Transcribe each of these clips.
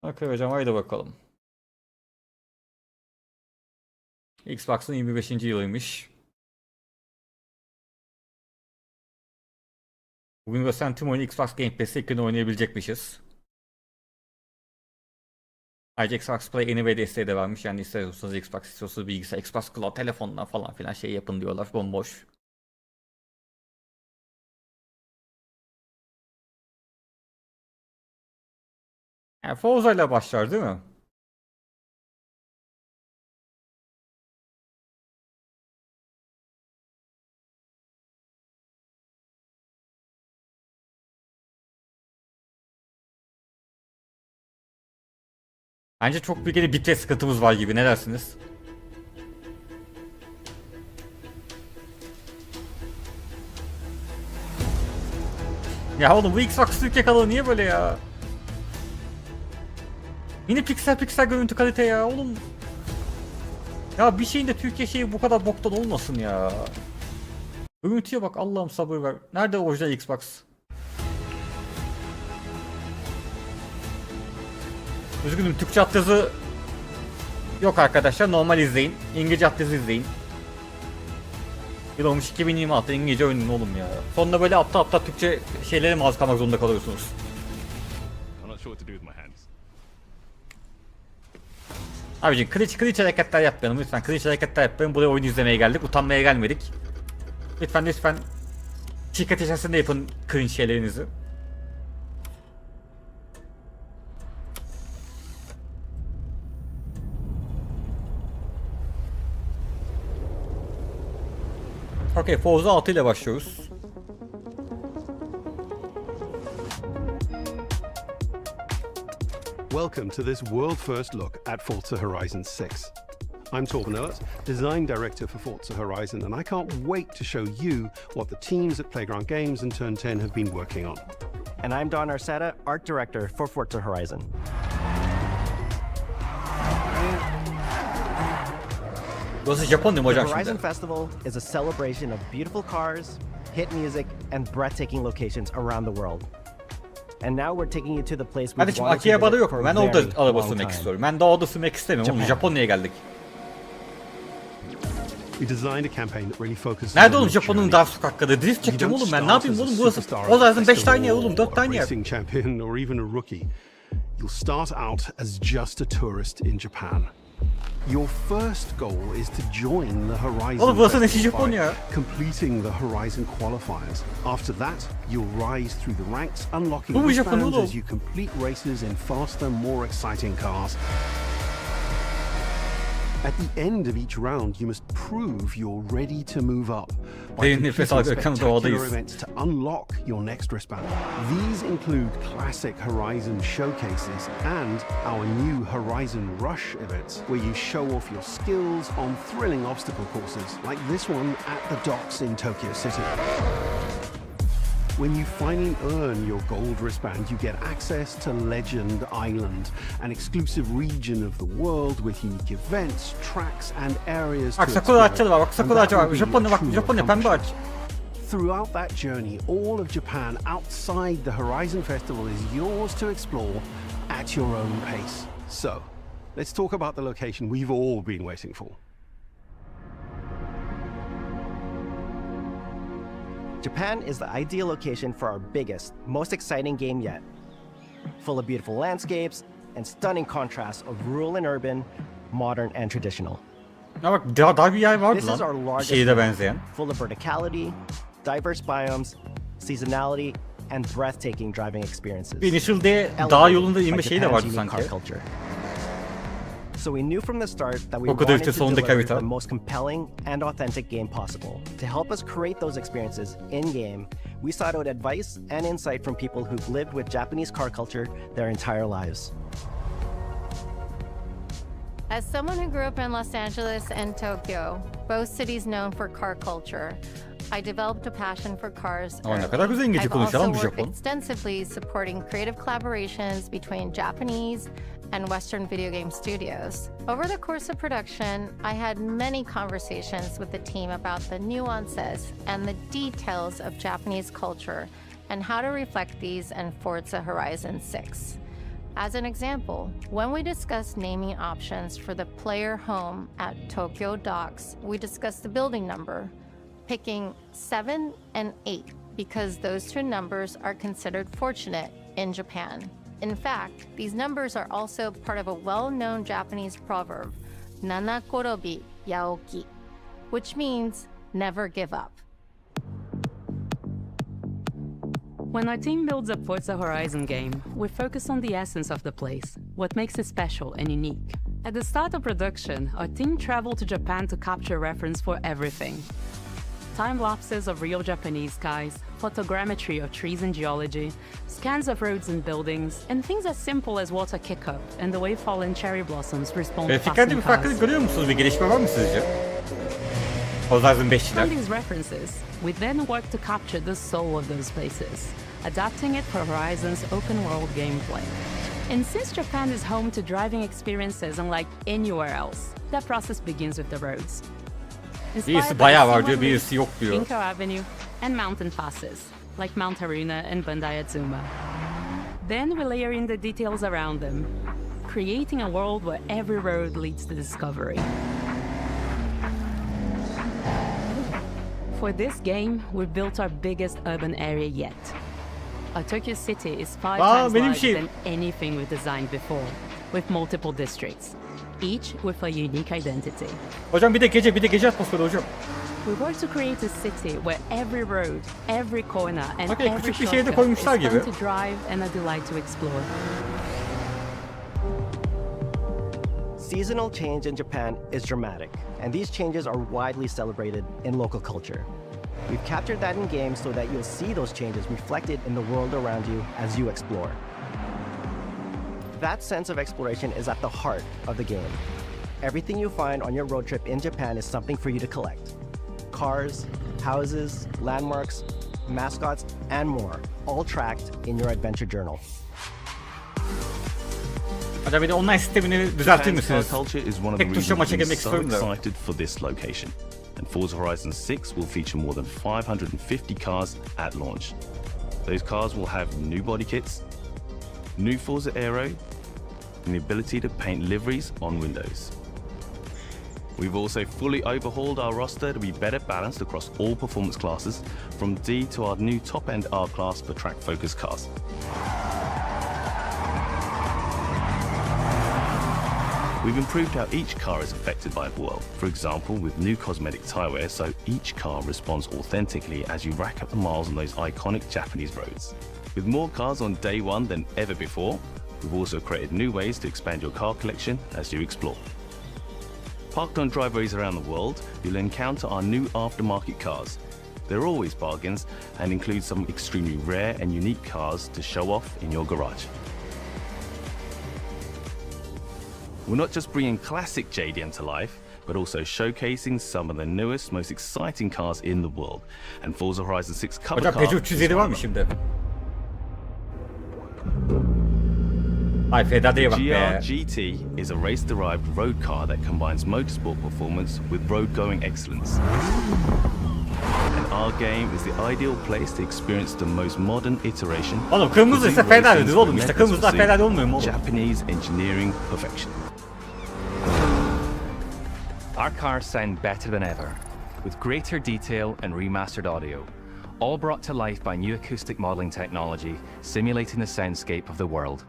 Okey hocam, haydi bakalım. Xbox'ın 25. yılıymış. Bugün gösteren tüm oyunu Xbox Game Pass'te ilk gün oynayabilecekmişiz. Ayrıca Xbox Play Anywhere desteği de varmış. Yani istiyorsanız Xbox, istiyorsanız bilgisayar, Xbox Cloud, telefonla falan filan şey yapın diyorlar. Bomboş. Yani Forza ile başlar değil mi? Bence çok büyük bir bitrate sıkıntımız var gibi. Ne dersiniz? Ya oğlum bu Xbox Türkiye kanalı niye böyle ya? Yine piksel piksel görüntü kalite ya oğlum. Ya bir şeyin de Türkiye şeyi bu kadar boktan olmasın ya. Görüntüye bak, Allah'ım sabır ver. Nerede orijinal Xbox? Üzgünüm, Türkçe altyazı yok arkadaşlar, normal izleyin. İngilizce altyazı izleyin. Yıl olmuş 2026, İngilizce oynayın oğlum ya. Sonunda böyle aptal aptal Türkçe şeylere maruz kalmak zorunda kalıyorsunuz. Abicim kılıç hareketler yapmayalım lütfen, kılıç hareketler yapmayalım. Buraya oyun izlemeye geldik, utanmaya gelmedik. Lütfen şirket içerisinde yapın cringe şeylerinizi. Okey, Forza 6 ile başlıyoruz. Welcome to this world-first look at Forza Horizon 6. I'm Torben Ehlert, Design Director for Forza Horizon, and I can't wait to show you what the teams at Playground Games and Turn 10 have been working on. And I'm Don Arceta, Art Director for Forza Horizon. Burası Japon değil mi hocam The Horizon şimdi? Festival is a celebration of beautiful cars, hit music, and breathtaking locations around the world. And now we're taking you to the place we've Kardeşim wanted to Akihaba'da visit yok for mu? a Ben orada very araba long sürmek time. istiyorum. Ben dağda sürmek istemiyorum oğlum. Japonya'ya geldik. We designed a campaign that really focuses Nerede on oğlum the Japon'un journey. dar sokakları? Drift You çekeceğim don't oğlum ben. Ne start yapayım as a oğlum burası? superstar O at a zaten 5 tane yer festival oğlum, 4 or tane a yer. racing champion or even a rookie. You'll start out as just a tourist in Japan. Your first goal is to join the Horizon Oğlum burası ne Festival Japon by ya? completing the Horizon qualifiers. After that, you'll rise through the ranks, unlocking Bu mu Japon wristbands oğlum? as you complete races in faster, more exciting cars. At the end of each round, you must prove you're ready to move up by Derin nefes al, completing Gökhan, spectacular doğadayız. events to unlock your next wristband. These include classic Horizon showcases and our new Horizon Rush events, where you show off your skills on thrilling obstacle courses, like this one at the docks in Tokyo City. When you finally earn your gold wristband, you get access to Legend Island, an exclusive region of the world with unique events, tracks, and areas Bak to sakura explore. ağaçları var. Bak And sakura that ağacı var. will be Japonya a bak, true Japonya pembe ağaç. accomplishment. Throughout that journey, all of Japan outside the Horizon Festival is yours to explore at your own pace. So, let's talk about the location we've all been waiting for. Japan is the ideal location for our biggest, most exciting game yet. Full of beautiful landscapes and stunning contrasts of rural and urban, modern and traditional. Ya bak daha bir yer vardı This is our lan. largest Şehire map, benzeyen. full of verticality, diverse biomes, seasonality, and breathtaking driving experiences. Bir Initial D dağ Elevated yolunda by inme şeyi de Japan's vardı unique car sanki. culture. So we knew from the start that we O kadar wanted işte to sonundaki deliver harita. the most compelling and authentic game possible. To help us create those experiences in-game, we sought out advice and insight from people who've lived with Japanese car culture their entire lives. As someone who grew up in Los Angeles and Tokyo, both cities known for car culture, I developed a passion for cars. Ama ne kadar güzel İngilizce I've also konuşuyor lan bu worked Japon. extensively supporting creative collaborations between Japanese and Western video game studios. Over the course of production, I had many conversations with the team about the nuances and the details of Japanese culture and how to reflect these in Forza Horizon 6. As an example, when we discuss naming options for the player home at Tokyo Docks, we discuss the building number, picking 7 and 8 because those two numbers are considered fortunate in Japan. In fact, these numbers are also part of a well-known Japanese proverb, Nanakorobi Yaoki, which means never give up. When our team builds a Forza Horizon game, we focus on the essence of the place, what makes it special and unique. At the start of production, our team traveled to Japan to capture reference for everything. Time lapses of real Japanese skies, photogrammetry of trees and geology, scans of roads and buildings, and things as simple as water kick-up and the way fallen cherry blossoms respond to Grafiklerde passing bir farklılık cars. görüyor musunuz? Bir gelişme var mı sizce? Horizon 5'çiler. From these references, we then work to capture the soul of those places, adapting it for Horizon's open-world gameplay. And since Japan is home to driving experiences unlike anywhere else, that process begins with the roads. Inspired Birisi by bayağı the var diyor, Sunumunu, birisi yok diyor. Inko Avenue, and mountain passes, like Mount Haruna and Bandai-Atsuma. Then we layer in the details around them, creating a world where every road leads to discovery. For this game, we built our biggest urban area yet. Our Tokyo city is 5 times benim larger şey- than anything we've designed before, with multiple districts, each with a unique identity. Hocam bir de gece atmosferi hocam. We work to create a city where every road, every corner, and Okay, every küçük bir şehirde shortcut koymuşlar is fun gibi. to drive and a delight to explore. Seasonal change in Japan is dramatic, and these changes are widely celebrated in local culture. We've captured that in games so that you'll see those changes reflected in the world around you as you explore. That sense of exploration is at the heart of the game. Everything you find on your road trip in Japan is something for you to collect. Cars, houses, landmarks, mascots, and more, all tracked in your adventure journal. Hocam bir de online sistemini düzeltir Japan's car misiniz? culture is one of the Tek tuşla reasons maça we're girmek so istiyorum da. excited for this location. And Forza Horizon 6 will feature more than 550 cars at launch. Those cars will have new body kits, new Forza Aero, and the ability to paint liveries on windows. We've also fully overhauled our roster to be better balanced across all performance classes, from D to our new top-end R-Class for track-focused cars. We've improved how each car is affected by the world. For example, with new cosmetic tyre wear, so each car responds authentically as you rack up the miles on those iconic Japanese roads. With more cars on day one than ever before, we've also created new ways to expand your car collection as you explore. Parked on driveways around the world, you'll encounter our new aftermarket cars. They're always bargains and include some extremely rare and unique cars to show off in your garage. We're not just bringing classic JDM to life, but also showcasing some of the newest, most exciting cars in the world. And Forza Horizon 6 cover Hocam car Peugeot is 307 one var of mı them. şimdi? Ay Ferrari'ye bak be. GR-GT is a race-derived road car that combines motorsport performance with road-going excellence. And our game is the ideal place to experience the most modern iteration. Oğlum kırmızı ise Ferrari'dir oğlum işte kırmızılar Ferrari olmuyor mu oğlum? Japanese engineering perfection. Our cars sound better than ever, with greater detail and remastered audio, all brought to life by new acoustic modeling technology, simulating the soundscape of the world.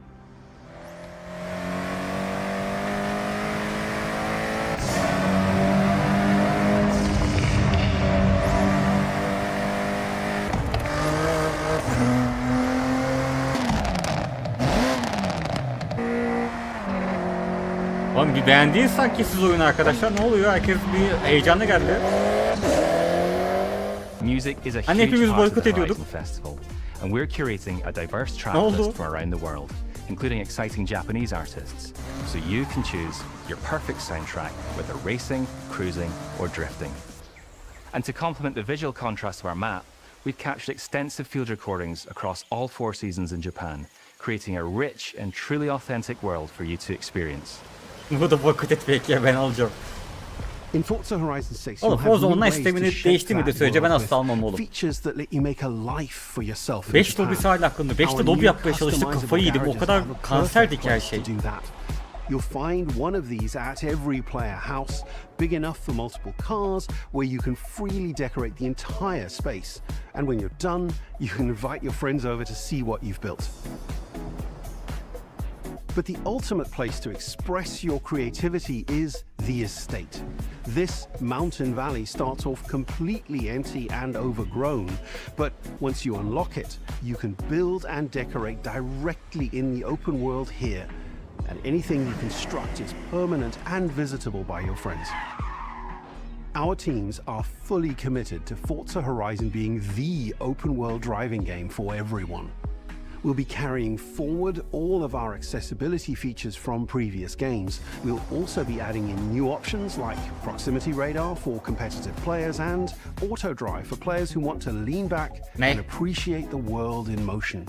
Oğlum bir beğendiğiniz sanki siz oyunu arkadaşlar, ne oluyor? Herkes bir heyecanlı geldi. Music is a Hani huge hepimiz part of boykot the ediyorduk. Horizon Festival, and we're curating a diverse track Ne oldu? list from around the world, including exciting Japanese artists, so you can choose your perfect soundtrack, whether racing, cruising, or drifting. And to complement the visual contrast of our map, we've captured extensive field recordings across all 4 seasons in Japan, creating a rich and truly authentic world for you to experience. Bu da boykot etmeyek ya, ben alacağım. In Forza Horizon 6, Oğlum you'll have Forza new online ways to sistemini shape değiştirmediği that sürece ben world asla almam with oğlum. features that let you make a life for yourself in 5 Japan. lobisi hala aklımda. 5'te Our lobi new yapmaya çalıştık, customizable kafayı yedim. O garages kadar are the kanserdi ki her perfect şey. place to do that. You'll find one of these at every player house, big enough for multiple cars, where you can freely decorate the entire space. And when you're done, you can invite your friends over to see what you've built. But the ultimate place to express your creativity is the estate. This mountain valley starts off completely empty and overgrown, but once you unlock it, you can build and decorate directly in the open world here. And anything you construct is permanent and visitable by your friends. Our teams are fully committed to Forza Horizon being the open world driving game for everyone. We'll be carrying forward all of our accessibility features from previous games. We'll also be adding in new options like proximity radar for competitive players and auto drive for players who want to lean back and appreciate the world in motion.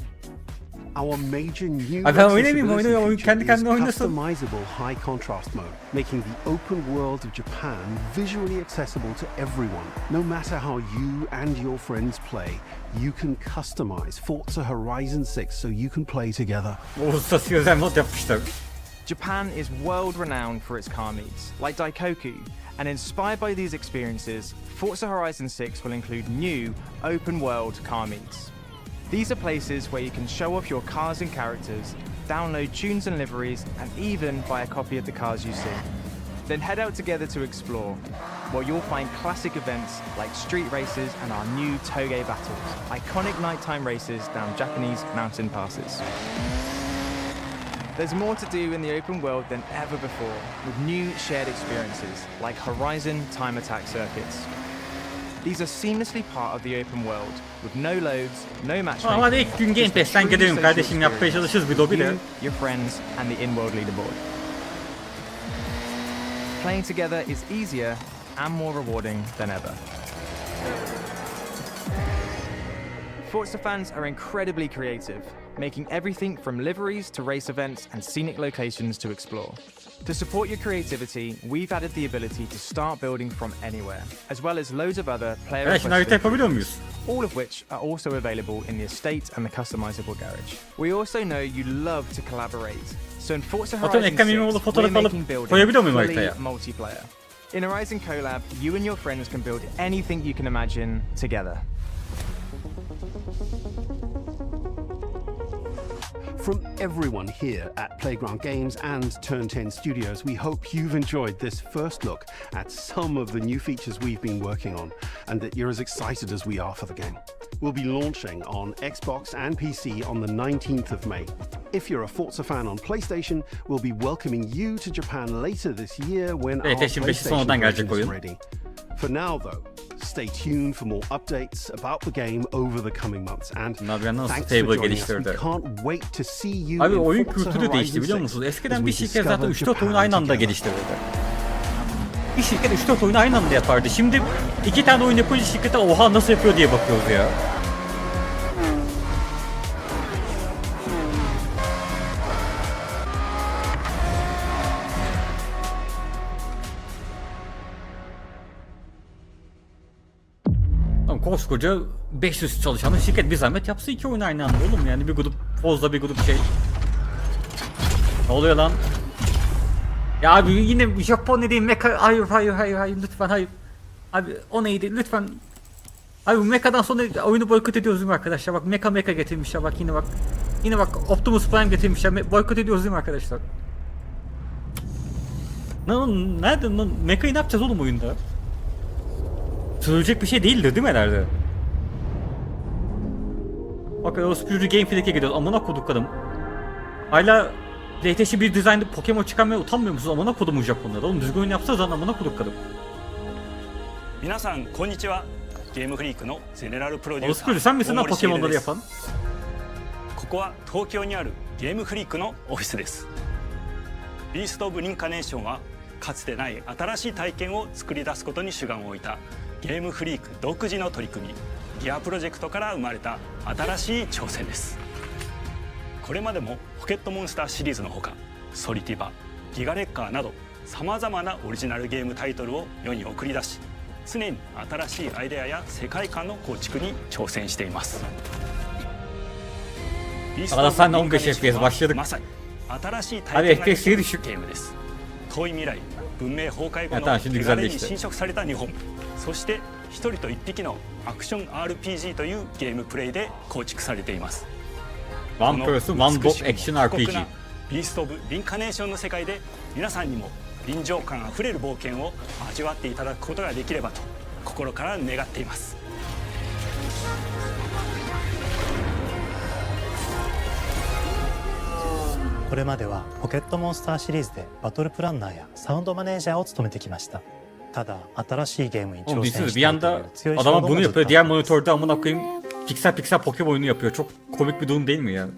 Our major new Abi ben oynamayayım, accessibility oyun feature kendi is kendine oynasın. customizable high contrast mode, making the open world of Japan visually accessible to everyone. No matter how you and your friends play, you can customize Forza Horizon 6 so you can play together. Uluslararası özel mod yapmışlar. Japan is world renowned for its car meets, like Daikoku, and inspired by these experiences, Forza Horizon 6 will include new open world car meets. These are places where you can show off your cars and characters, download tunes and liveries, and even buy a copy of the cars you see. Then head out together to explore, where you'll find classic events like street races and our new Toge battles, iconic nighttime races down Japanese mountain passes. There's more to do in the open world than ever before, with new shared experiences like Horizon time attack circuits. These are seamlessly part of the open world, with no loads, no matchmaking. Ama hadi ilk gün Game Pass'ten gidelim kardeşim, yapmaya çalışırız bir lobi de. You, your friends, and the in-world leaderboard. Playing together is easier and more rewarding than ever. Forza fans are incredibly creative, making everything from liveries to race events and scenic locations to explore. To support your creativity, we've added the ability to start building from anywhere, as well as loads of other player Evet, şimdi harita yapabiliyor muyuz? all of which are also available in the estate and the customizable garage. We also know you love to collaborate, so in Forza Fotoğraf, Horizon ekran 6, imamı fotoğraf we're alıp making building koyabiliyor muyum fully haritaya? multiplayer. In Horizon Collab, you and your friends can build anything you can imagine together. From everyone here at Playground Games and Turn 10 Studios, we hope you've enjoyed this first look at some of the new features we've been working on, and that you're as excited as we are for the game. We'll be launching on Xbox and PC on the 19th of May. If you're a Forza fan on PlayStation, we'll be welcoming you to Japan later this year when our PlayStation version is ready. For now, though, stay tuned for more updates about the game over the coming months. And thanks for joining us. We can't wait to see you Abi in oyun Forza kültürü değişti Horizon biliyor 6 musunuz? as Eskiden bir we şirket zaten discover 3-4 oyunu Japan aynı anda together. geliştirirdi. Bir şirket 3-4 oyunu aynı anda yapardı. Şimdi 2 tane oyun yapınca şirkete oha nasıl yapıyor diye bakıyoruz ya. Tamam, koskoca 500 çalışanın şirket bir zahmet yapsa 2 oyun aynı anda oğlum, yani bir grup Forza, bir grup şey. Ne oluyor lan? Ya abi yine Japon dediğim mecha, hayır lütfen hayır. Abi o neydi lütfen. Abi bu mecha'dan sonra oyunu boykot ediyoruz değil mi arkadaşlar? Bak mecha getirmişler, bak yine bak. Yine bak Optimus Prime getirmişler, boykot ediyoruz değil mi arkadaşlar? Nerede lan? Mecha'yı ne yapacağız oğlum oyunda? Söyleyecek bir şey değildir değil mi herhalde? Bak o Spürü Gamefield'e gidiyoruz, amına koduk kadın. Hala PlayStation bir dizaynda Pokemon çıkarmaya utanmıyor musunuz? Amına kodumun Japonlar. Oğlum düzgün oyun yapsanız lan, amına koduk kadın. 皆さんこんにちは。ゲームフリークのゼネラルプロデューサ Spürü sen ー misin lan 大森茂 Pokemon'ları です。 yapan? ここは東京にあるゲームフリークのオフィスです。ビースト・オブ・リンカネーションはかつてない新しい体験を作り出すことに主眼を置いたゲームフリーク独自の取り組み、ギアプロジェクトから生まれた新しい挑戦です。これまでもポケットモンスターシリーズのほか、ソリティバ、ギガレッカーなどさまざまなオリジナルゲームタイトルを世に送り出し、常に新しいアイデアや世界観の構築に挑戦しています。Arada sen de 15 FPS başladık. まさに新しい体験ができるゲームです。遠い未来、文明崩壊後の手軽に侵食された日本、そして一人と一匹のアクション RPG というゲームプレイで構築されています。One person, one dog action RPG。ビースト・オブ・リンカネーションの世界で皆さんにも臨場感あふれる冒険を味わっていただくことができればと心から願っています。これまではポケットモンスターシリーズでバトルプランナーやサウンドマネージャーを務めてきました。ただ新しいゲームに挑戦しているという強い衝動 Adama が bunu ずっと yapıyor. Diğer monitörde amına koyayım piksel piksel Pokemon oyunu yapıyor. Çok komik bir durum değil mi ya?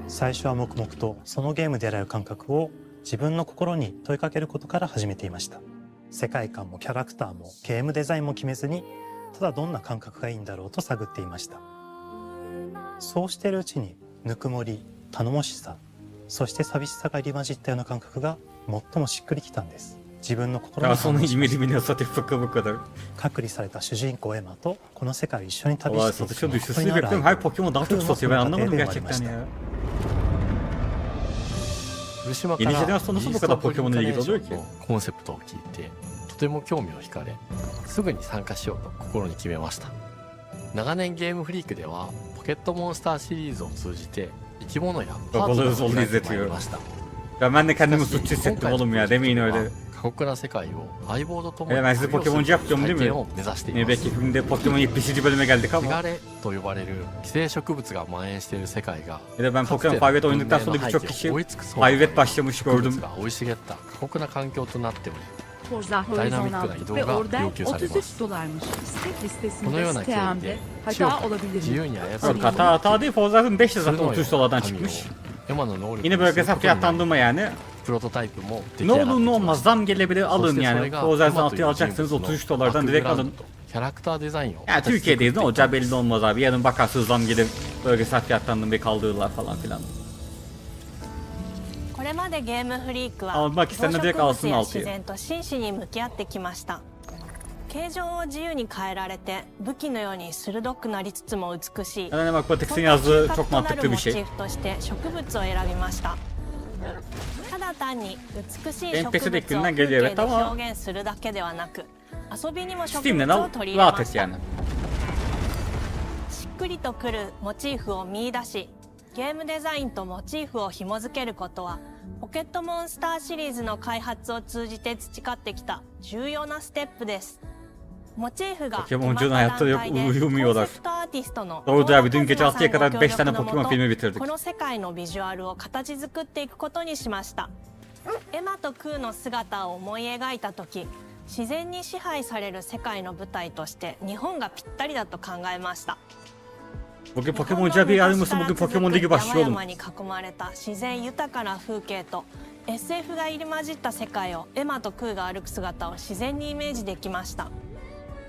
最初は黙々とそのゲームで得られる感覚を自分の心に問いかけることから始めていました。世界観もキャラクターもゲームデザインも決めずに、ただどんな感覚がいいんだろうと探っていました。そうしているうちにぬくもり、頼もしさ、そして寂しさが入り混じったような感覚が最もしっくりきたんです。自分の心に Ya sonun ivmeli satış fıkı bu kadar. 隔離された主人公エマとこの世界を一緒に旅 Valla していく satışa düşürsün bekliyorum. Her Pokemon daha çok satıyor. Ben anlamadım gerçekten ya. 福島か Yeni ら jenerasyon nasıl bu kadar Pokemon'la ilgili oluyor ki? コンセプトを聞いてとても興味を惹かれ、すぐに参加しようと心に決めました。長年ゲームフリークではポケットモンスターシリーズを通じて生き物やパートナーを描いてまいりました。 Ya ben de kendimi suçlu hissettim oğlum ya, demeyin öyle. 過酷な世界を相棒と共に Ben sizi Pokemoncu yapacağım değil 体 mi? 験を目指しています。 NOBK filminde Pokemon 70. bölüme geldik 汚 ama. れと呼ばれる寄生植物が蔓延している世界が Ya da ben Pokemon Private oynadıktan sonra birçok kişi Private başlamış 植 gördüm. 物が生い茂った過酷な環境となっており、 Forza ダイナミックな移 Horizon 動 ve が orada 要求されま $33 す。 dolarmış. Stek このよう listesinde な距離 sitemde で地を hata olabilir 自由 mi? に操 Yok る hata değil, Forza'nın 5 de zaten そのよう 33 dolardan çıkmış. エマの能力 Yine を知る bölgesel ことになり fiyatlandırma yani. プロトタイプも出来 Ne 上がって olur き ne ま olmaz した。 zam gelebilir そ alın してそ yani. れが Forza'nın エマとい altıyı う人 alacaksınız 物の 33 dolardan バックグ direkt ラウンド alın. とキャラクターデザインを Ya Türkiye'deyiz, ne olacağı belli olmaz abi. Yarın bakarsınız zam gelir, bölgesel fiyatlandırmayı kaldırırlar falan filan. これまでゲームフリークは Almak 動 isteyenler 植 direkt 物 alsın や altıyı. 自然と真摯に向き合ってきました。形状を自由に変えられて武器のように鋭くなりつつも美しい、 Yani bak そ Batix'in んな yazdığı 中核 çok となる mantıklı bir モチ şey. ーフとして植物を選びました。ただ単に美しい植物を NPC で風景 geliyor で evet ama 表現するだけではなく、遊びにも植 Steam'den 物を al 取り入れ rahat ま et した。 yani. しっくりとくるモチーフを見出し、ゲームデザインとモチーフを紐付けることはポケットモンスターシリーズの開発を通じて培ってきた重要なステップです。モチーフが決まった段階でコンセプトアーティストの Doğru abi, dün gece 6'ya 大和 kadar 5 和さん tane のご協 Pokemon 力 filmi のも bitirdik. とこの世界のビジュアルを形作っていくことにしました。エマとクーの姿を思い描いた時、自然に支配される世界の舞台として日本がぴったりだと考えました。 Bugün Pokemoncuya bir yardımcısı, bugün Pokemon Ligi başlıyor oğlum. 山々に囲まれた自然豊かな風景と SF が入り混じった世界をエマとクーが歩く姿を自然にイメージできました。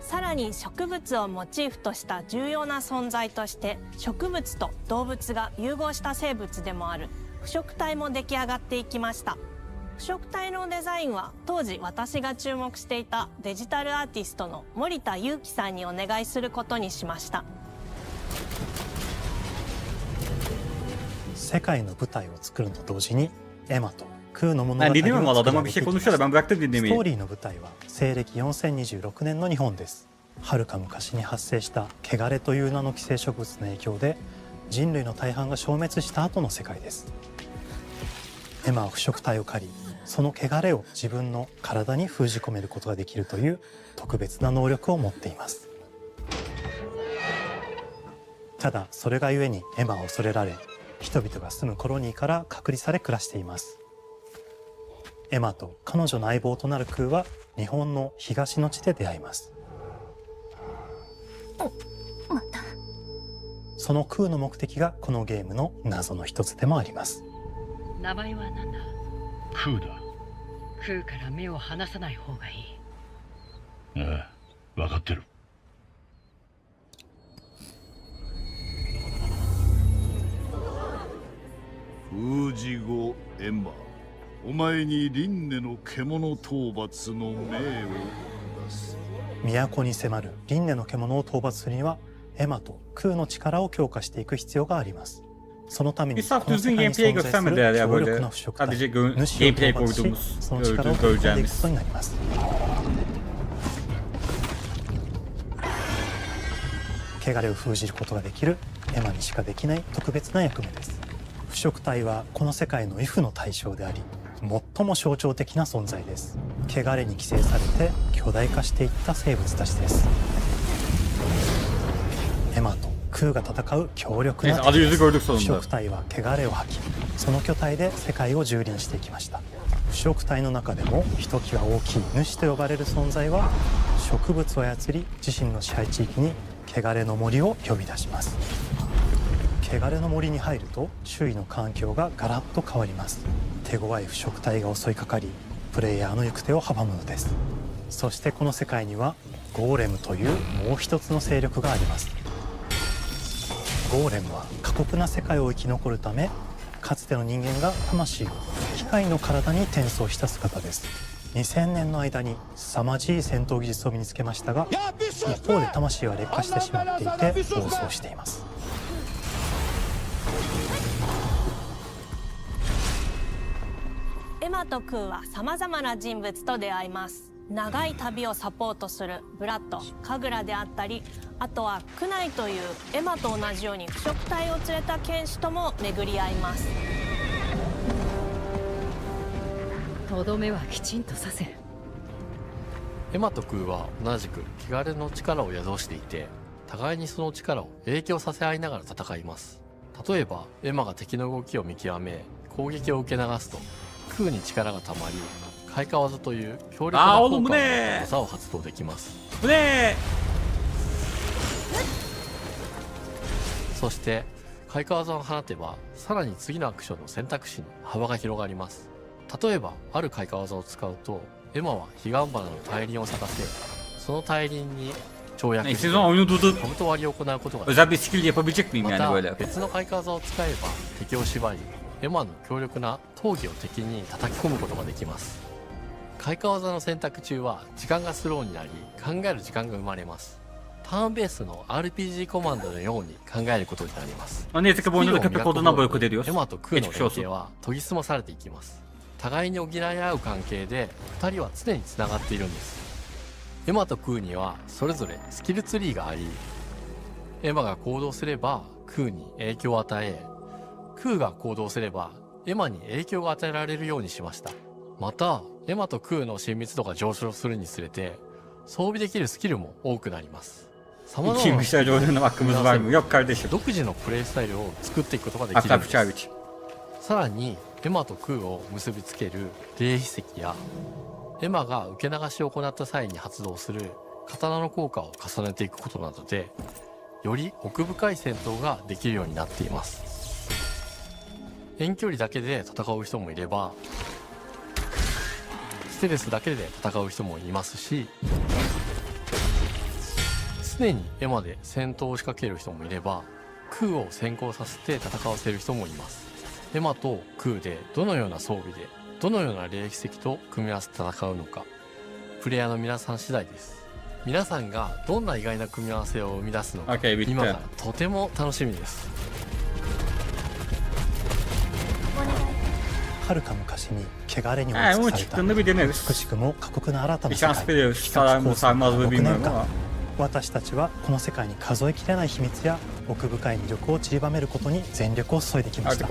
さらに植物をモチーフとした重要な存在として植物と動物が融合した生物でもある腐食体も出来上がっていきました。腐食体のデザインは当時私が注目していたデジタルアーティストの森田裕樹さんにお願いすることにしました。世界の舞台を作るのと同時にエマとクーの物語を Ben dinlemiyorum valla, 作ら adama れ bir て şey いきます。 konuşuyor da ben bıraktım スト dinlemeyi. ーリーの舞台は西暦4026年の日本です。遥か昔に発生した汚れという名の寄生植物の影響で人類の大半が消滅した後の世界です。エマは腐食体を狩り、その汚れを自分の体に封じ込めることができるという特別な能力を持っています。ただそれがゆえにエマは恐れられ、人々が住むコロニーから隔離され暮らしています。エマと彼女の相棒となるクーは日本の東の地で出会います。そのクーの目的がこのゲームの謎の一つでもあります。名前は何だ？クーだ。クーから目を離さない方がいい。ああ、分かってる。封じ後エマ、お前に輪廻の獣討伐の命を下す。都に迫る輪廻の獣を討伐するにはエマと空の力を強化していく必要があります。そのために Bir こ saat の世 düzgün 界に gameplay 存在する göstermediler ya 強力 böyle. な腐食体 Sadece 主を gameplay 討伐し koyduğumuz その力を取り込んでいくことになります。汚れを封じることができるエマにしかできない特別な役目です。腐食体はこの世界の畏怖の対象であり、最も象徴的な存在です。汚れに寄生されて巨大化していった生物たちです。エマと空が戦う強力な敵です。腐食体は汚れを吐き、その巨体で世界を蹂躙していきました。腐食体の中でもひときわ大きい主と呼ばれる存在は、植物を操り自身の支配地域に汚れの森を呼び出します。汚れの森に入ると周囲の環境がガラッと変わります。手強い腐食体が襲いかかり、プレイヤーの行く手を阻むのです。そしてこの世界にはゴーレムというもう一つの勢力があります。ゴーレムは過酷な世界を生き残るため、かつての人間が魂を機械の体に転送した姿です。2000年の間に凄まじい戦闘技術を身につけましたが、一方で魂は劣化してしまっていて暴走しています。エマとクーはさまざまな人物と出会います。長い旅をサポートするブラッド、カグラであったり、あとはクナイというエマと同じように腐食体を連れた剣士とも巡り合います。とどめはきちんとさせる。エマとクーは同じく汚れの力を宿していて、互いにその力を影響させ合いながら戦います。例えばエマが敵の動きを見極め攻撃を受け流すと、クーに力がたまり開花技という強力な効果の技を発動できます。そして開花技を放てば、さらに次のアクションの選択肢に幅が広がります。例えばある開花技を使うと、エマは彼岸花の大輪を咲かせ、その大輪に跳躍してカブト割りを行うことができます。また別の開花技を使えば敵を縛り、エマの強力な闘技を敵に叩き込むことができます。開花技の選択中は時間がスローになり、考える時間が生まれます。ターンベースの RPG コマンドのように考えることになります。エマとクーの連携は研ぎ澄まされていきます。互いに補い合う関係で2人は常につながっているんです。エマとクーにはそれぞれスキルツリーがあり、エマが行動すればクーに影響を与え、クーが行動すればエマに影響が与えられるようにしました。またエマとクーの親密度が上昇するにつれて装備できるスキルも多くなります。さまざまな独自のプレイスタイルを作っていくことができるんです。さらにエマとクーを結びつける霊秘石や、エマが受け流しを行った際に発動する刀の効果を重ねていくことなどで、より奥深い戦闘ができるようになっています。遠距離だけで戦う人もいれば、ステルスだけで戦う人もいますし、常にエマで戦闘を仕掛ける人もいれば、クーを先行させて戦わせる人もいます。エマとクーでどのような装備でどのような霊奇跡と組み合わせて戦うのか、プレイヤーの皆さん次第です。皆さんがどんな意外な組み合わせを生み出すのか、今からとても楽しみです。遥か昔に汚れに追いつかれた美しくも過酷な新たな世界、6年間、私たちはこの世界に数えきれない秘密や奥深い魅力を散りばめることに全力を注いできました。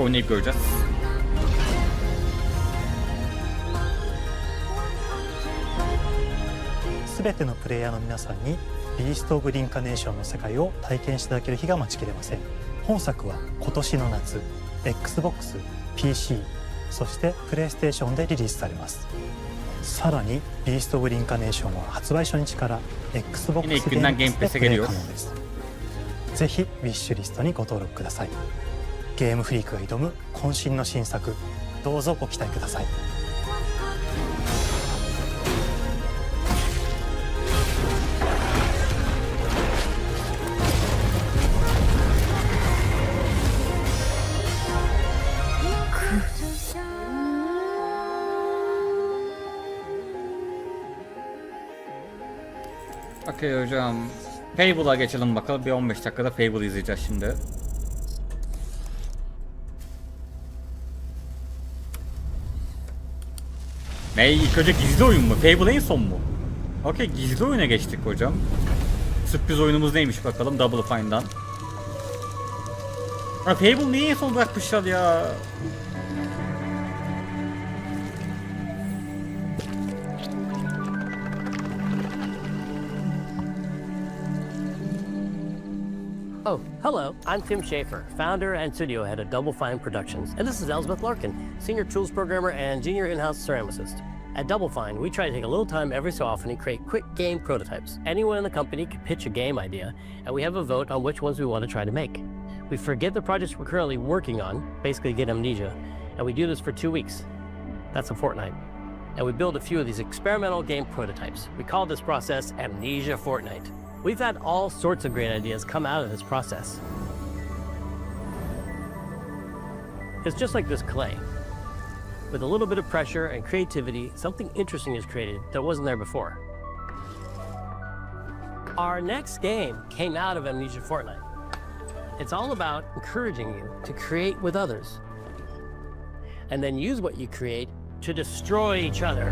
すべてのプレイヤーの皆さんにビースト・オブ・リンカネーションの世界を体験していただける日が待ちきれません。本作は今年の夏 XBOX、PC、そしてプレイステーションでリリースされます。さらにビースト・オブ・リンカネーションは発売初日から XBOX ゲームでプレイ可能です。ぜひウィッシュリストにご登録ください。ゲームフリークが挑む渾身の新作、どうぞご期待ください。ク Okey hocam. Fable'a geçelim bakalım. Bir 15 dakikada Fable izleyeceğiz şimdi. İlk önce gizli oyun mu? Fable en son mu? Okey, gizli oyuna geçtik hocam. Sürpriz oyunumuz neymiş bakalım Double Fine'dan. Fable niye en son bırakmışlar ya? Oh, hello. I'm Tim Schafer, founder and studio head of Double Fine Productions. And this is Elspeth Larkin, senior tools programmer and junior in-house ceramicist. At Double Fine, we try to take a little time every so often and create quick game prototypes. Anyone in the company can pitch a game idea, and we have a vote on which ones we want to try to make. We forget the projects we're currently working on, basically get amnesia, and we do this for 2 weeks. That's a fortnight. And we build a few of these experimental game prototypes. We call this process Amnesia Fortnight. We've had all sorts of great ideas come out of this process. It's just like this clay. With a little bit of pressure and creativity, something interesting is created that wasn't there before. Our next game came out of Amnesia Fortnight. It's all about encouraging you to create with others, and then use what you create to destroy each other.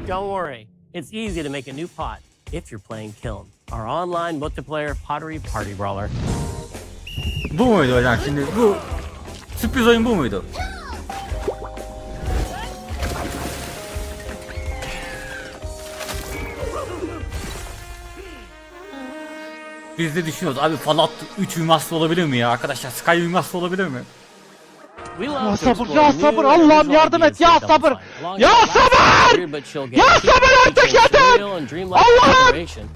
Don't worry, it's easy to make a new pot if you're playing Kiln, our online multiplayer pottery party brawler. Bu muydu hocam şimdi? Bu sürpriz oyun bu muydu? Biz de düşünüyoruz abi Fallout 3 remaster olabilir mi ya arkadaşlar? Sky remaster olabilir mi? Ya sabır, ya sabır, Allah'ım yardım et, ya sabır! Ya sabır! Ya sabır artık yeter! Allah'ım!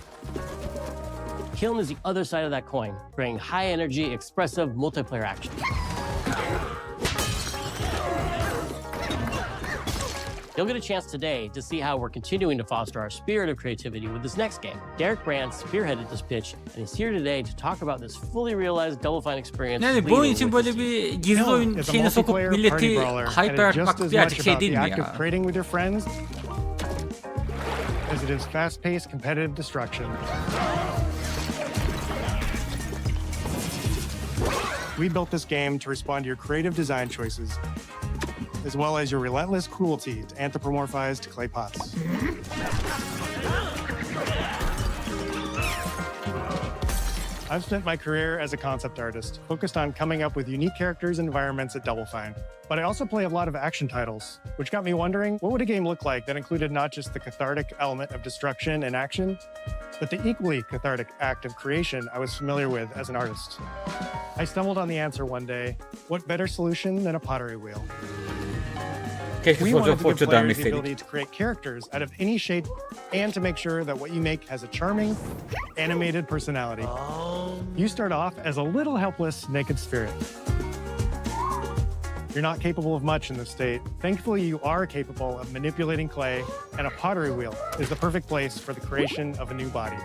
Kiln is the other side of that coin, bringing high energy, expressive multiplayer action. You'll get a chance today to see how we're continuing to foster our spirit of creativity with this next game. Derek Brand spearheaded this pitch, and he's here today to talk about this fully realized Double Fine experience. Yani bu oyun için böyle bir gizli oyun şeyine sokup milleti hype yapmak birazcık şey değil mi ya? Creating with your friends as it is fast-paced competitive destruction. We built this game to respond to your creative design choices, as well as your relentless cruelty to anthropomorphized clay pots. I've spent my career as a concept artist, focused on coming up with unique characters and environments at Double Fine. But I also play a lot of action titles, which got me wondering, what would a game look like that included not just the cathartic element of destruction and action, but the equally cathartic act of creation I was familiar with as an artist? I stumbled on the answer one day. What better solution than a pottery wheel? We wanted to give players the ability to create characters out of any shape and to make sure that what you make has a charming, animated personality. You start off as a little helpless, naked spirit. You're not capable of much in this state. Thankfully, you are capable of manipulating clay, and a pottery wheel is the perfect place for the creation of a new body.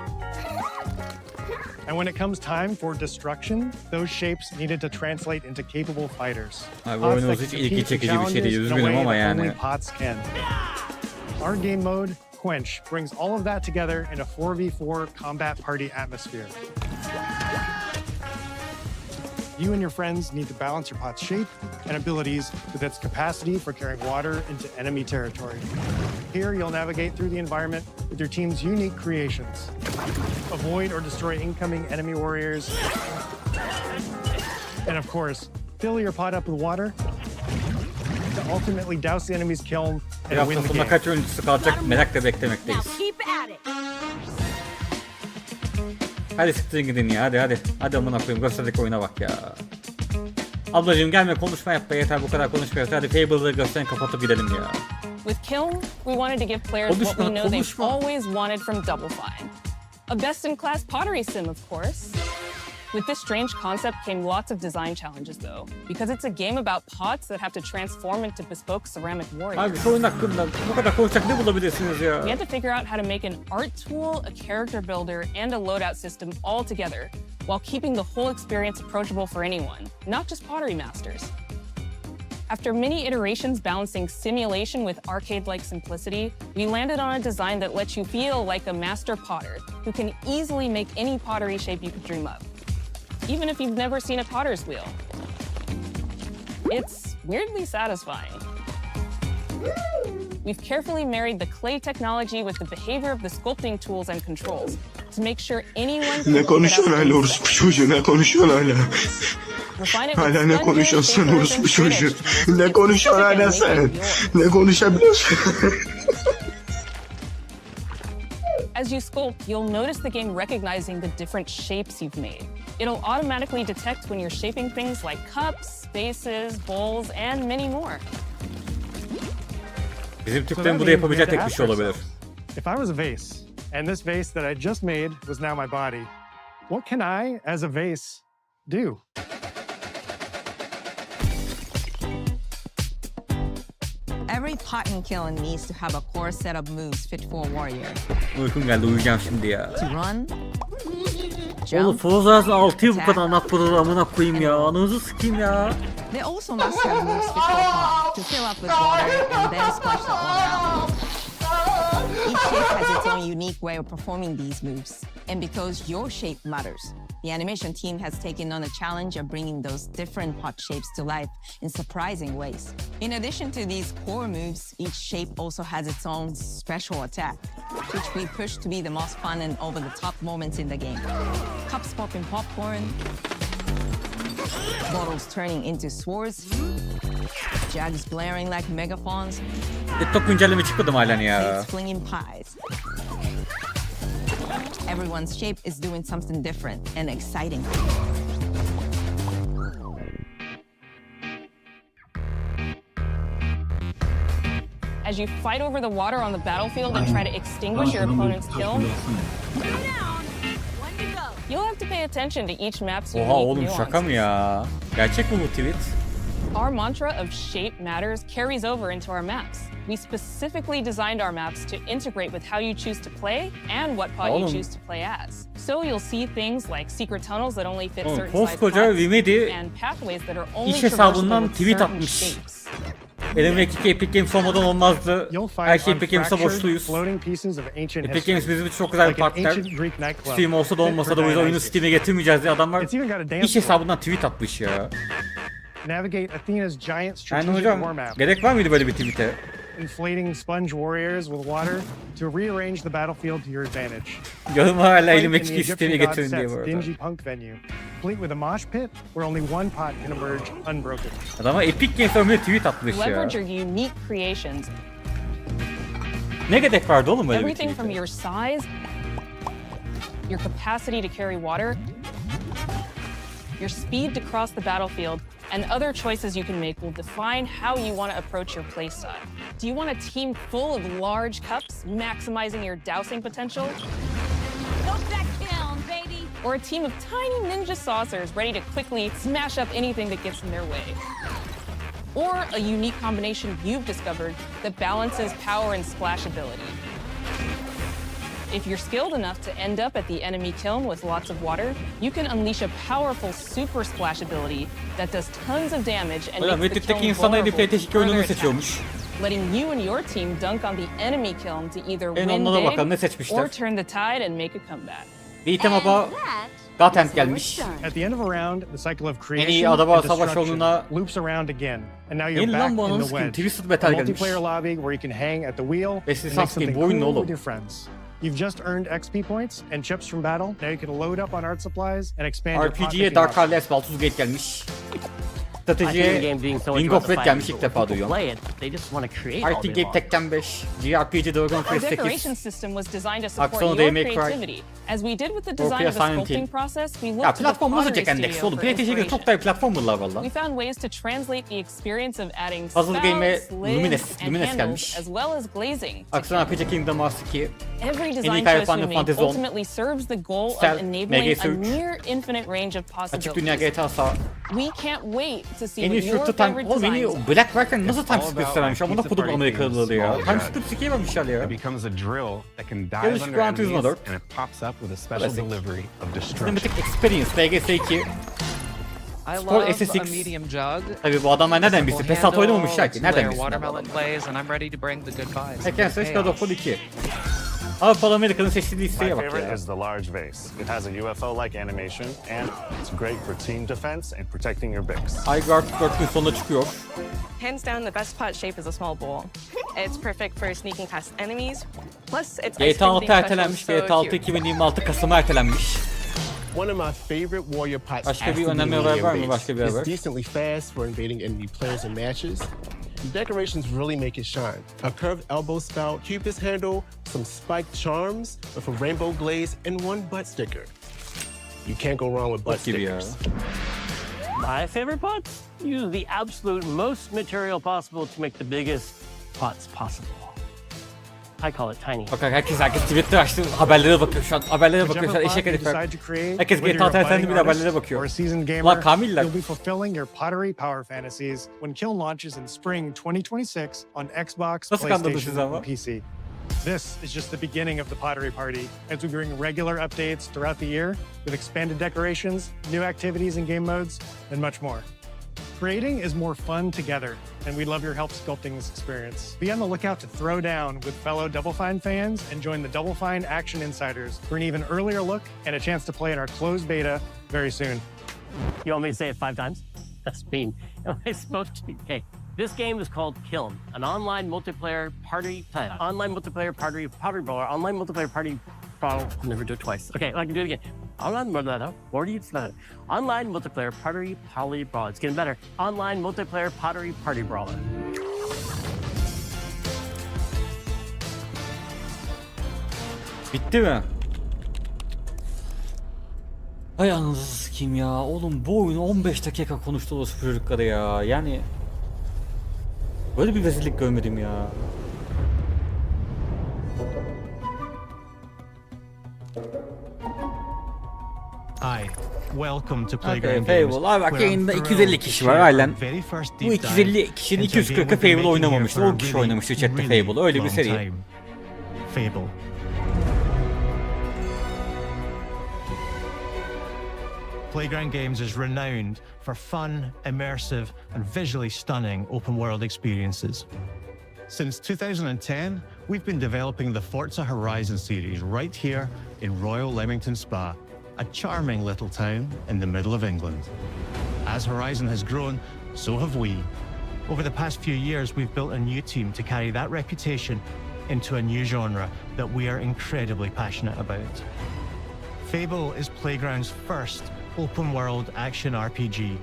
And when it comes time for destruction, those shapes needed to translate into capable fighters. Pots that can compete with challenges in a way that only pots can. Our game mode, Quench, brings all of that together in a 4v4 combat party atmosphere. You and your friends need to balance your pot's shape and abilities with its capacity for carrying water into enemy territory. Here, you'll navigate through the environment with your team's unique creations. Avoid or destroy incoming enemy warriors. And of course, fill your pot up with water to ultimately douse the enemy's kiln and win the game. Kaç oyuncusu kalacak merakla beklemekteyiz. Hadi siktirin gidin ya, hadi. Hadi amına koyayım, gösterdeki oyuna bak ya. Ablacığım gelme, konuşma yap be, yeter bu kadar konuşmuyoruz. Hadi Fable'ı gösterin, kapatıp gidelim ya. With Kiln, we wanted to give players what we know they've always wanted from Double Fine. A best-in-class pottery sim, of course. With this strange concept came lots of design challenges though, because it's a game about pots that have to transform into bespoke ceramic warriors. Abi şu oyun hakkında bu kadar konuşacak ne bulabilirsiniz ya? We had to figure out how to make an art tool, a character builder, and a loadout system all together, while keeping the whole experience approachable for anyone, not just pottery masters. After many iterations balancing simulation with arcade-like simplicity, we landed on a design that lets you feel like a master potter who can easily make any pottery shape you could dream of, even if you've never seen a potter's wheel. It's weirdly satisfying. We've carefully married the clay technology with the behavior of the sculpting tools and controls to make sure anyone can Ne konuşuyorsun hala orospu çocuğu? Ne konuşuyorsun hala? Hala ne konuşuyorsun sen orospu çocuğu? Ne konuşuyorsun hala sen? Ne konuşabiliyorsun? As you sculpt, you'll notice the game recognizing the different shapes you've made. It'll automatically detect when you're shaping things like cups, vases, bowls, and many more. Bizim Türklerin burada yapabileceği tek bir şey olabilir. If I was a vase, and this vase that I just made was now my body, what can I, as a vase, do? Every pot and kiln needs to have a core set of moves fit for a warrior. Uykum geldi, uyuyacağım şimdi ya. To run, Oğlum Forza 6'yı bu kadar anlatmadılar amına koyayım ya. Anınızı sikeyim ya. they also must have moves fit for a pot to fill up with water and then splash the water out. Each shape has its own unique way of performing these moves. And because your shape matters, the animation team has taken on the challenge of bringing those different pot shapes to life in surprising ways. In addition to these core moves, each shape also has its own special attack, which we push to be the most fun and over-the-top moments in the game. Cups popping popcorn, bottles turning into swords, jugs blaring like megaphones, TikTok güncelleme çıkmadı mı halen ya? plates flinging pies. Everyone's shape is doing something different and exciting. As you fight over the water on the battlefield and try to extinguish your opponent's kiln, you'll have to pay attention to each map's Oha unique oğlum şaka mı nuances. ya? Gerçek mi bu tweet? Our mantra of shape matters carries over into our maps. We specifically designed our maps to integrate with how you choose to play and what pot you Oğlum. choose to play as. So you'll see things like secret tunnels that only fit Oğlum, certain size koskoca pots Vimedi and pathways that are only iş traversable hesabından with tweet certain atmış. shapes. Elimdeki Epic Games olmadan olmazdı. Her şey Epic Games'e borçluyuz. Epic Games bizim için çok güzel bir partner. Steam olsa da olmasa da bu yüzden oyunu Steam'e getirmeyeceğiz diye adamlar iş hesabından tweet atmış ya. Navigate Athena's giant Yani strategic hocam war map. gerek var mıydı böyle bir tweet'e? Inflating sponge warriors with water to rearrange the battlefield to your advantage. Yorum hala Fight in elimdeki the Steam'e Egyptian god getirin diye bu set's arada. dingy punk venue, complete with a mosh pit where only one pot can emerge unbroken. Adama Epic Games ömrü tweet atmış ya. Leverage your unique creations. Ne gerek vardı oğlum böyle bir Everything tweet'e? from your size, your capacity to carry water, your speed to cross the battlefield, and other choices you can make will define how you want to approach your playstyle. Do you want a team full of large cups, maximizing your dousing potential? Or a team of tiny ninja saucers ready to quickly smash up anything that gets in their way? Or a unique combination you've discovered that balances power and splashability? If you're skilled enough to end up at the enemy kiln with lots of water, you can unleash a powerful super splash ability that does tons of damage and Hocam makes the Reddit'teki kiln insanlar vulnerable Elif to TT2 oyununu further seçiyormuş. attacks, letting you and your team dunk on the enemy kiln to either En win onlara bakalım ne big seçmişler. or turn the tide and make a comeback. Bir item apa Gatent gelmiş. At the end of a round, the cycle of En iyi creation adama and savaş destruction yoluna loops around again, and now you're Yeni back lan bu in ananı the sikeyim. wedge. Twisted Metal A gelmiş. multiplayer lobby where you can hang at the wheel Beşli and make Sasuke, something bu oyun ne cool oğlum? with your friends. You've just earned XP points and chips from battle. Now you can load up on art supplies and expand your pot RPG'ye picking Dark up. Alliance Baltuz Gate gelmiş. Stratejiye game being so much Ring about of the Red fight, gelmiş but ilk when defa people duyuyorum. play it, they just want to create all RT day Game long. Tekken 5, JRPG Dragon Our Quest 8, decoration system was designed to support Aksiyonu your Devil May Cry, creativity. As we did with the design of the Silent sculpting Hill. process, we Ya looked to the platform nasıl pottery Tekken Dex studio oğlum? for PlayStation'a göre çok inspiration. daha iyi platformerlar valla. We found ways to translate the experience of adding Puzzle Game'e spouts, lids, and Luminous handles, gelmiş. as well as glazing. Aksiyon RPG Kingdom Hearts 2. Every En iyi design hikaye choice we Final make Fantasy 10. ultimately serves the goal of Stealth, enabling MGS a 3. near infinite range of Açık Dünya possibilities. GTA sağ. We can't wait to see En iyi what your shooter time. favorite Oğlum en iyi designs Black varken nasıl time skip istememiş? Amına kodum Amerikalıları ya. Time skip sikeyememişler ya. It becomes a drill that can dive Yarış under Gran Turismo enemies 4. and it pops up with a special Klasik. delivery of destruction. Cinematic Experience, PGS 2. I Sport love a SSX. medium jug. Tabii bu adamlar nereden bilsin? Simple Pesat oynamamışlar handle, ki. Nereden two-layer bilsin? watermelon glaze, and I'm ready to bring the good vibes. Tekken 5, God of War 2. Avrupa Amerika'nın seçtiği My listeye bak favorite ya. is the large vase. It has a UFO-like animation, and it's great for team defense and protecting your Bix. iGuard 4 gün sonunda çıkıyor. Hands down, the best pot shape is a small bowl. It's perfect for sneaking past enemies. Plus, it's ice GTA cream 6 themed ertelenmiş. special, so GTA 6 cute. 2026 Kasım'a ertelenmiş. One of my favorite warrior pots Başka has bir to be önemli haber var mı? medium Başka bir base. haber? It's decently fast for invading enemy players and matches. The decorations really make it shine. A curved elbow spout, cupid's handle, some spiked charms with a rainbow glaze, and one butt sticker. You can't go wrong with butt stickers. My favorite pots use the absolute most material possible to make the biggest pots possible. I call it tiny. Bak herkes Twitter açtı, haberlere bakıyor şu an. Haberlere bakıyor şu an, eşek herifler. Herkes GTA tersenli bir haberlere bakıyor. Lan Kamiller. You'll be fulfilling your pottery power fantasies when Kiln launches in spring 2026 on Xbox, Nasıl kandırdı sizi PlayStation, ama? and PC. This is just the beginning of the pottery party as we bring regular updates throughout the year with expanded decorations, new activities and game modes, and much more. Creating is more fun together, and we'd love your help sculpting this experience. Be on the lookout to throw down with fellow Double Fine fans and join the Double Fine Action Insiders for an even earlier look and a chance to play in our closed beta very soon. You want me to say it 5 times? That's mean. Am I supposed to? Okay. This game is called Kiln, an online multiplayer party brawler, online multiplayer party brawler. I'll never do it twice. Okay, I can do it again. Online multiplayer party brawler. It's getting better. Online multiplayer party brawler. Bitti mi? Ay anasını sikeyim ya. Oğlum bu oyunu 15 dakika konuştu o çocukları ya. Yani böyle bir rezillik görmedim ya. Hi, welcome to Okay, Playground Fable. Games. Abi bak yayında 250 kişi var halen. Bu 250 kişinin 240'ı Fable oynamamıştı. 10 kişi oynamıştı chatte Fable. Öyle bir seri. Fable. Playground Games is renowned for fun, immersive, and visually stunning open-world experiences. Since 2010, we've been developing the Forza Horizon series right here in Royal Leamington Spa, a charming little town in the middle of England. As Horizon has grown, so have we. Over the past few years, we've built a new team to carry that reputation into a new genre that we are incredibly passionate about. Fable is Playground's first open-world action RPG,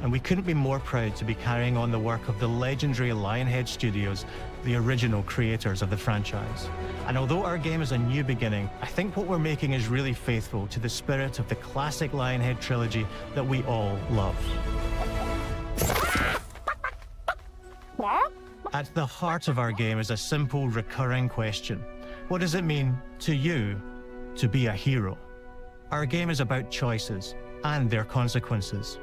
and we couldn't be more proud to be carrying on the work of the legendary Lionhead Studios, the original creators of the franchise. And although our game is a new beginning, I think what we're making is really faithful to the spirit of the classic Lionhead trilogy that we all love. At the heart of our game is a simple, recurring question. What does it mean to you to be a hero? Our game is about choices and their consequences.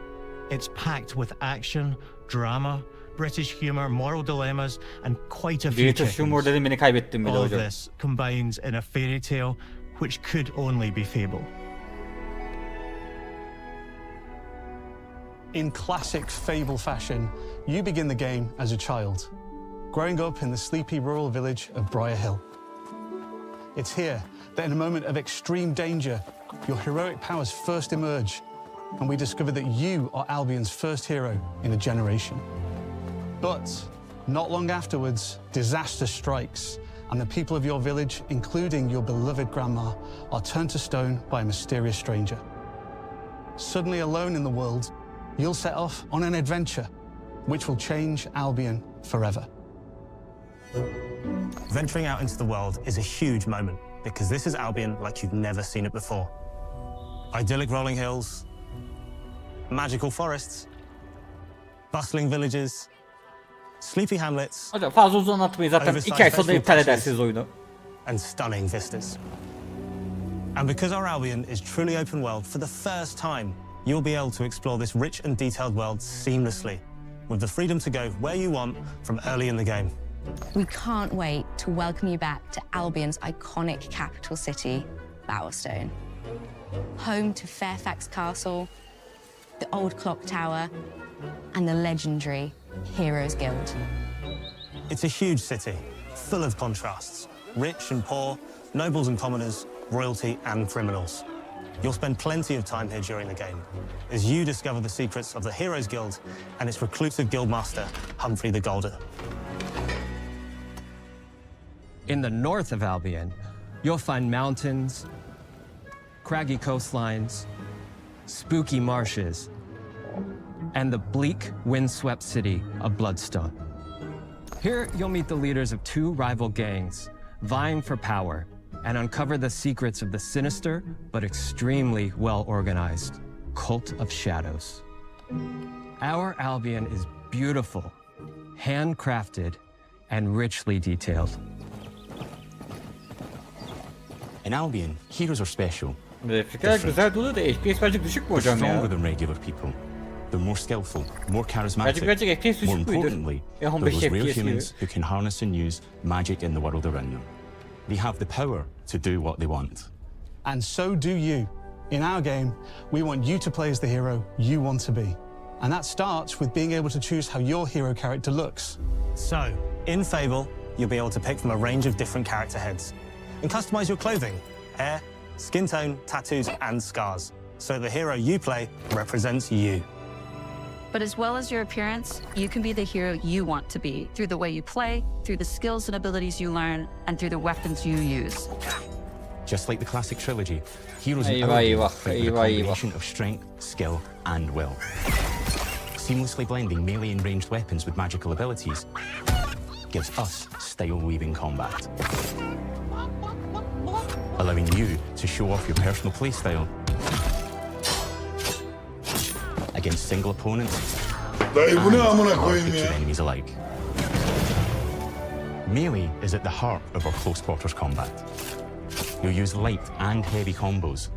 It's packed with action, drama, British humor, moral dilemmas, and quite a few British humor dedim beni kaybettim bile All of hocam. this combines in a fairy tale which could only be Fable. In classic Fable fashion, you begin the game as a child, growing up in the sleepy rural village of Briar Hill. It's here that in a moment of extreme danger, your heroic powers first emerge, and we discover that you are Albion's first hero in a generation. But not long afterwards, disaster strikes, and the people of your village, including your beloved grandma, are turned to stone by a mysterious stranger. Suddenly alone in the world, you'll set off on an adventure which will change Albion forever. Venturing out into the world is a huge moment because this is Albion like you've never seen it before. Idyllic rolling hills, magical forests, bustling villages, sleepy hamlets. Hocam fazla uzun anlatmayın zaten 2 ay sonra iptal edersiniz oyunu. And stunning vistas. And because our Albion is truly open world, for the first time, you'll be able to explore this rich and detailed world seamlessly, with the freedom to go where you want from early in the game. We can't wait to welcome you back to Albion's iconic capital city, Bowerstone. Home to Fairfax Castle, the old clock tower, and the legendary Heroes Guild. It's a huge city, full of contrasts. Rich and poor, nobles and commoners, royalty and criminals. You'll spend plenty of time here during the game as you discover the secrets of the Heroes Guild and its reclusive guildmaster, Humphrey the Golden. In the north of Albion, you'll find mountains, craggy coastlines, spooky marshes, and the bleak, windswept city of Bloodstone. Here, you'll meet the leaders of 2 rival gangs vying for power and uncover the secrets of the sinister but extremely well-organized Cult of Shadows. Our Albion is beautiful, handcrafted, and richly detailed. In Albion, heroes are special. Grafikler güzel duruyor da FPS birazcık düşük mü They're hocam ya? stronger than regular people. They're more skillful, more charismatic. Birazcık FPS More düşük müydü? importantly, they're 15 those rare FPS gibi. humans who can harness and use magic in the world around them. They have the power to do what they want. And so do you. In our game, we want you to play as the hero you want to be. And that starts with being able to choose how your hero character looks. So, in Fable, you'll be able to pick from a range of different character heads and customize your clothing, hair, skin tone, tattoos, and scars, so the hero you play represents you. But as well as your appearance, you can be the hero you want to be through the way you play, through the skills and abilities you learn, and through the weapons you use. Just like the classic trilogy, heroes in Eyvah, our game eyvah, fight with a eyvah, eyvah. combination of strength, skill, and will. Seamlessly blending melee and ranged weapons with magical abilities gives us style-weaving combat, allowing you to show off your personal playstyle against single opponents Dayı bu ne amına and koyayım picture ya? enemies alike. Melee is at the heart of our close quarters combat. You'll use light and heavy combos,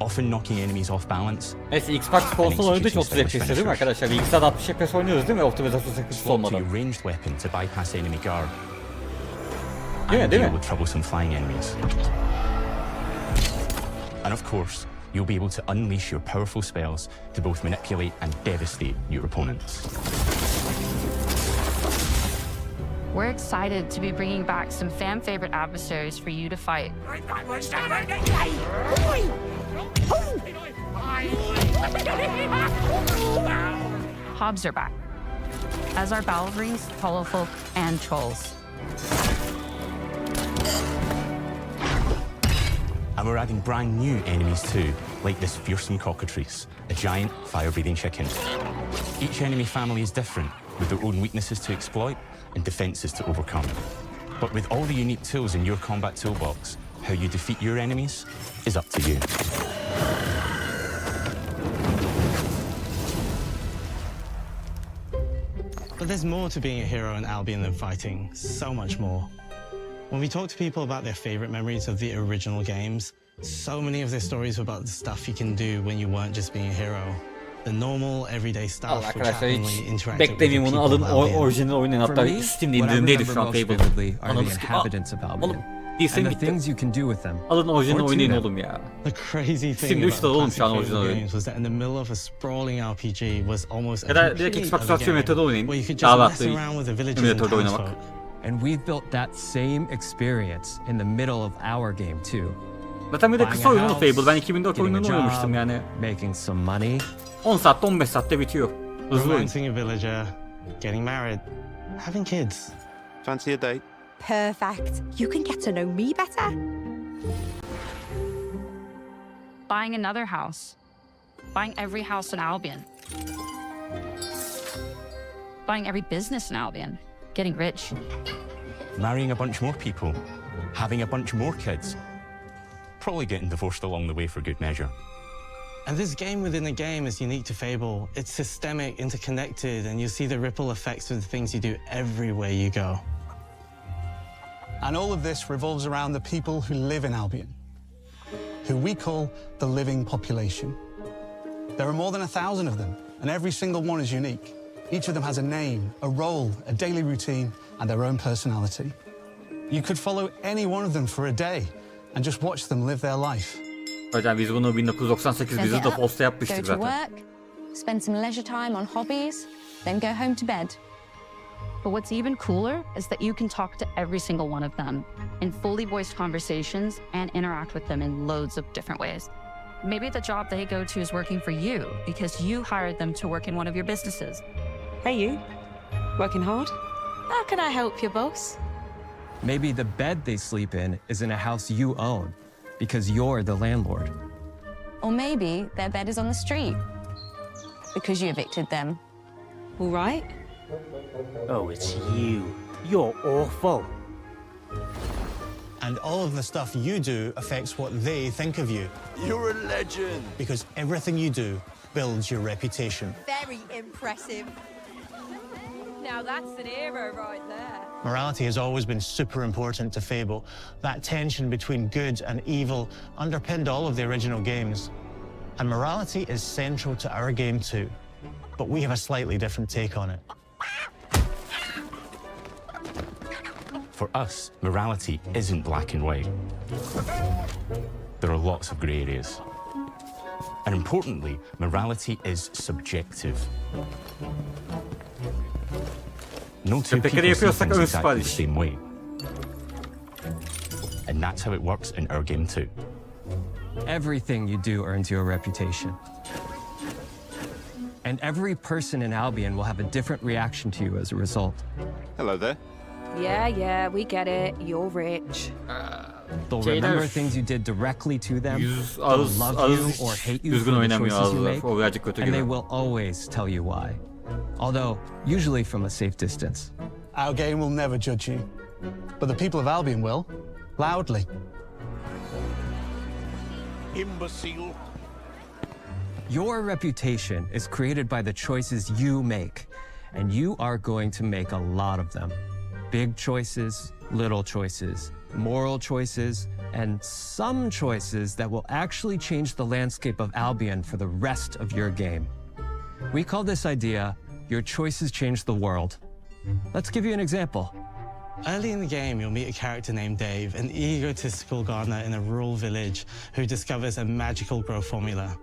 often knocking enemies off balance. Neyse Xbox konsol oynadığı için 30 FPS değil mi arkadaşlar? Bilgisayarda 60 FPS oynuyoruz değil mi? Optimizasyon sıkıntısı Swap to olmadan. your ranged weapon to bypass enemy guard. Değil mi, And değil deal mi? with troublesome flying enemies. And of course, you'll be able to unleash your powerful spells to both manipulate and devastate your opponents. We're excited to be bringing back some fan-favorite adversaries for you to fight. Hobbs are back, as are Balverines, Hollowfolk, and Trolls. And we're adding brand new enemies too, like this fearsome cockatrice, a giant fire-breathing chicken. Each enemy family is different, with their own weaknesses to exploit and defenses to overcome. But with all the unique tools in your combat toolbox, how you defeat your enemies is up to you. But there's more to being a hero in Albion than fighting, so much more. When we talk to people about their favorite memories of the original games, so many of their stories were about the stuff you can do when you weren't just being a hero. The normal, everyday stuff Allah which arkadaşlar happened when hiç you interacted with the beklemeyeyim onu people alın of Albion. orijinal oynayın hatta For me, Steam what I indirimdeydi remember şu an most Fable. vividly are Ananı the sikeyim. inhabitants of Albion, Oğlum değilsen and the gitti. things you can do with them. Alın orijinal or to oynayın them. oğlum ya. The crazy Steam'de thing 3 about lira oğlum şu an classic orijinal Fable oyun. games was that in the middle of a sprawling RPG was almost a Ya da direkt complete Xbox other Aksiyon game Meto'da oynayın. where you could Daha just mess rahat around with the villagers and emülatörde oynamak. townsfolk. And we've built that same experience in the middle of our game too. Zaten bir de Buying kısa a oyun o house, Fable. Ben 2004 getting a oyununu job, oynamıştım yani. making some money. 10 saatte 15 saatte bitiyor. Hızlı oyun. Romancing a villager, getting married, having kids. Fancy a date? Perfect. You can get to know me better. Buying another house, buying every house in Albion, buying every business in Albion, getting rich. Marrying a bunch more people, having a bunch more kids, probably getting divorced along the way for good measure. And this game within a game is unique to Fable. It's systemic, interconnected, and you see the ripple effects of the things you do everywhere you go. And all of this revolves around the people who live in Albion, who we call the living population. There are more than 1,000 of them, and every single one is unique. Each of them has a name, a role, a daily routine, and their own personality. You could follow any one of them for a day and just watch them live their life. Hocam biz bunu 1998 So bizi get de up, posta go yapmıştık to zaten. work, spend some leisure time on hobbies, then go home to bed. But what's even cooler is that you can talk to every single one of them in fully voiced conversations and interact with them in loads of different ways. Maybe the job they go to is working for you because you hired them to work in one of your businesses. Hey, you. Working hard? How can I help you, boss? Maybe the bed they sleep in is in a house you own because you're the landlord. Or maybe their bed is on the street because you evicted them. All right. Oh, it's you. You're awful. And all of the stuff you do affects what they think of you. You're a legend. Because everything you do builds your reputation. Very impressive. Now that's an hero right there. Morality has always been super important to Fable. That tension between good and evil underpinned all of the original games. And morality is central to our game too. But we have a slightly different take on it. For us, morality isn't black and white. There are lots of grey areas. And importantly, morality is subjective. No two people see things exactly the same way. And that's how it works in our game too. Everything you do earns you a reputation. And every person in Albion will have a different reaction to you as a result. Hello there. Yeah, we get it. You're rich. They'll remember things you did directly to them. They'll love you or hate you for the choices you make, and they will always tell you why. Although, usually from a safe distance. Our game will never judge you, but the people of Albion will, loudly. Imbecile. Your reputation is created by the choices you make, and you are going to make a lot of them. Big choices, little choices, moral choices, and some choices that will actually change the landscape of Albion for the rest of your game. We call this idea, your choices change the world. Let's give you an example. Early in the game, you'll meet a character named Dave, an egotistical gardener in a rural village who discovers a magical grow formula.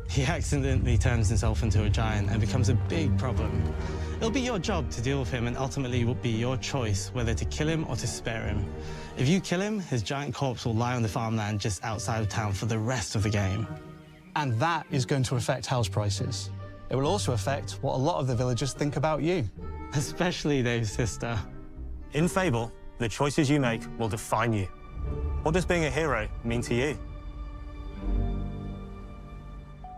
He accidentally turns himself into a giant and becomes a big problem. It'll be your job to deal with him, and ultimately it will be your choice whether to kill him or to spare him. If you kill him, his giant corpse will lie on the farmland just outside of town for the rest of the game. And that is going to affect house prices. It will also affect what a lot of the villagers think about you. Especially Dave's sister. In Fable, the choices you make will define you. What does being a hero mean to you?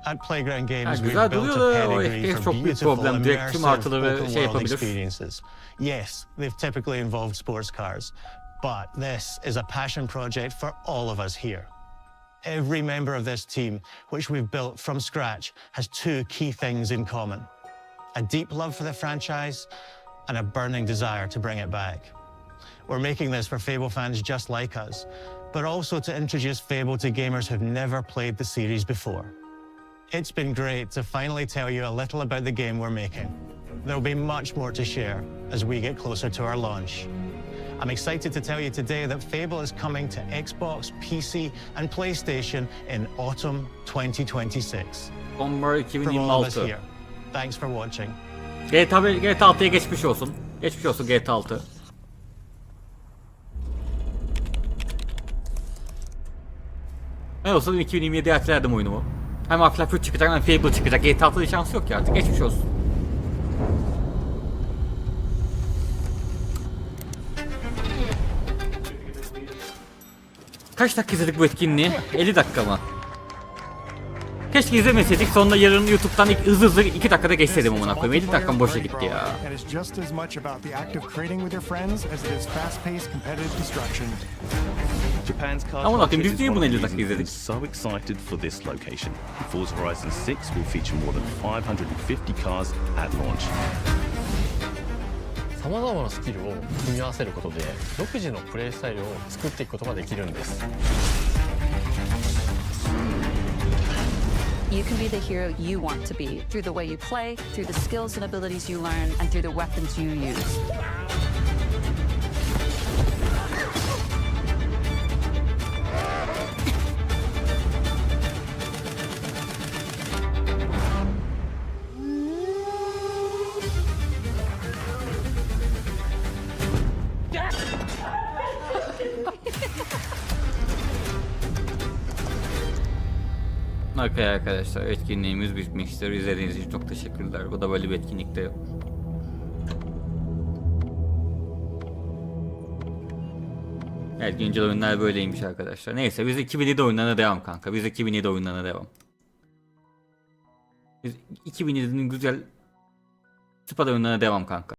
At Playground Games, we've built a pedigree for beautiful, immersive, open-world experiences. Yes, they've typically involved sports cars, but this is a passion project for all of us here. Every member of this team, which we've built from scratch, has two key things in common: a deep love for the franchise and a burning desire to bring it back. We're making this for Fable fans just like us, but also to introduce Fable to gamers who've never played the series before. It's been great to finally tell you a little about the game we're making. There'll be much more to share as we get closer to our launch. I'm excited to tell you today that Fable is coming to Xbox, PC, and PlayStation in autumn 2026. From all of us here, thanks for watching. GTA 6'ya geçmiş olsun. Geçmiş olsun GTA 6. Ne olsa 2027'ye ertelerdim oyunumu. Hem Half-Life 3 çıkacak hem Fable çıkacak. GTA 6'da şansı yok ki artık. Geçmiş olsun. Kaç dakika izledik bu etkinliği? 50 dakika mı? Keşke izlemeseydik. Sonra yarın YouTube'dan ilk hızlı 2 dakikada geçseydim amına koyayım. 50 dakikam boşa gitti ya. And it's just as much about the act of trading with your friends as it is fast-paced competitive destruction. Japan's car Ama bakın biz culture is niye one bunu of 50 the dakika reasons I'm izledik? so excited for this location. Forza Horizon 6 will feature more than 550 cars at launch. さまざまなスキルを組み合わせることで独自のプレイスタイルを作っていくことができるんです。 You can be the hero you want to be through the way you play, through the skills and abilities you learn, and through the weapons you use. Okey arkadaşlar, etkinliğimiz bitmiştir. İzlediğiniz için çok teşekkürler. Bu da böyle bir etkinlikte. Evet, güncel oyunlar böyleymiş arkadaşlar. Neyse, biz 2007 oyunlarına devam kanka. Biz 2007 oyunlarına devam. Biz 2007'nin güzel süper oyunlarına devam kanka.